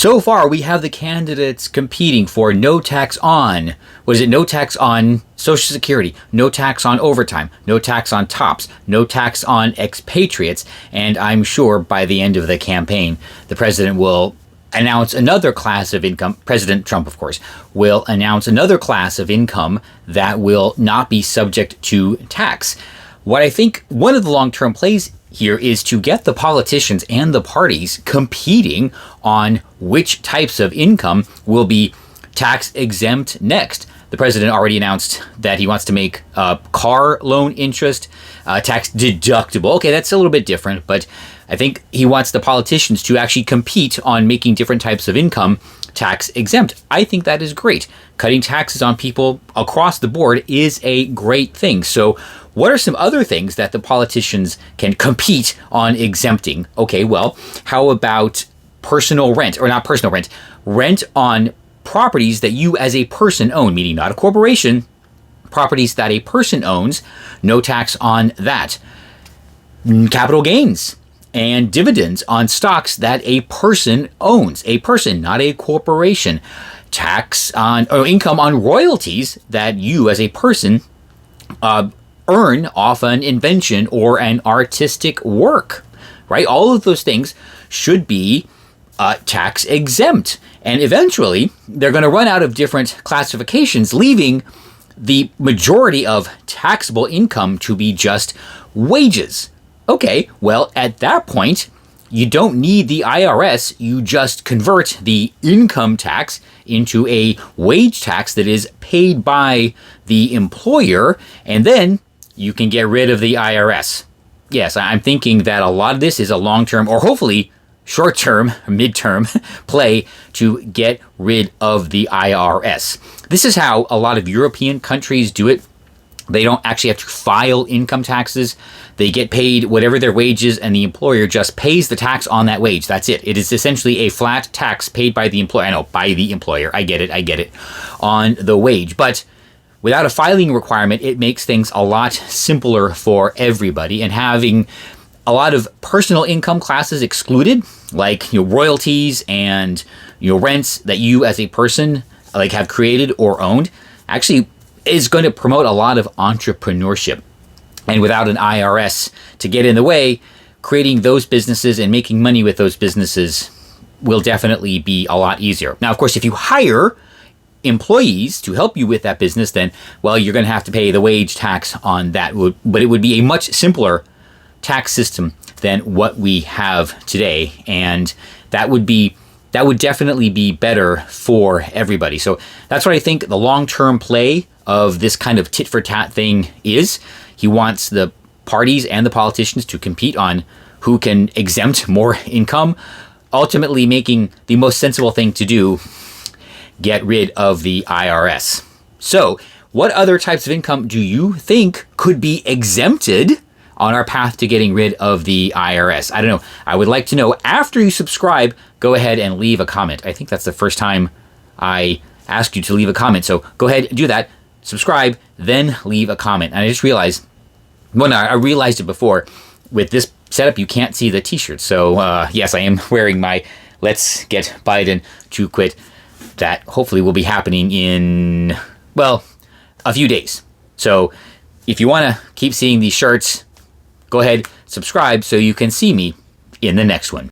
So far, we have the candidates competing for no tax on, no tax on Social Security, no tax on overtime, no tax on tops, no tax on expatriates, and I'm sure by the end of the campaign, the president will announce another class of income. President Trump, of course, will announce another class of income that will not be subject to tax. What I think one of the long-term plays here is to get the politicians and the parties competing on which types of income will be tax exempt next. The president already announced that he wants to make car loan interest tax deductible. Okay, that's a little bit different, but I think he wants the politicians to actually compete on making different types of income tax exempt. I think that is great. Cutting taxes on people across the board is a great thing. So what are some other things that the politicians can compete on exempting? Okay, well, how about personal rent, or not personal rent, rent on properties that you as a person own, meaning not a corporation, properties that a person owns, no tax on that. Capital gains and dividends on stocks that a person owns, a person, not a corporation. Tax on, or income on royalties that you as a person earn off an invention or an artistic work, right? All of those things should be tax exempt. And eventually, they're going to run out of different classifications, leaving the majority of taxable income to be just wages. Okay, well, at that point, you don't need the IRS. You just convert the income tax into a wage tax that is paid by the employer, and then you can get rid of the IRS. Yes, I'm thinking that a lot of this is a long-term, or hopefully short-term, midterm play to get rid of the IRS. This is how a lot of European countries do it. They don't actually have to file income taxes. They get paid whatever their wage is, and the employer just pays the tax on that wage. That's it. It is essentially a flat tax paid by the employer. I know, by the employer. I get it. On the wage. But without a filing requirement, it makes things a lot simpler for everybody. And having a lot of personal income classes excluded, like royalties and rents that you as a person have created or owned, actually is going to promote a lot of entrepreneurship. And without an IRS to get in the way, creating those businesses and making money with those businesses will definitely be a lot easier. Now, of course, if you hire employees to help you with that business, then, well, you're going to have to pay the wage tax on that. But it would be a much simpler tax system than what we have today. And that would definitely be better for everybody. So that's what I think the long-term play of this kind of tit-for-tat thing is. He wants the parties and the politicians to compete on who can exempt more income, ultimately making the most sensible thing to do, get rid of the IRS. So what other types of income do you think could be exempted on our path to getting rid of the IRS? I don't know. I would like to know. After you subscribe, go ahead and leave a comment. I think that's the first time I asked you to leave a comment. So go ahead and do that. Subscribe, then leave a comment. And I just realized, I realized it before, with this setup, you can't see the t-shirt. So yes, I am wearing my Let's Get Biden to Quit. That hopefully will be happening in, well, a few days. So if you want to keep seeing these shirts, go ahead, subscribe so you can see me in the next one.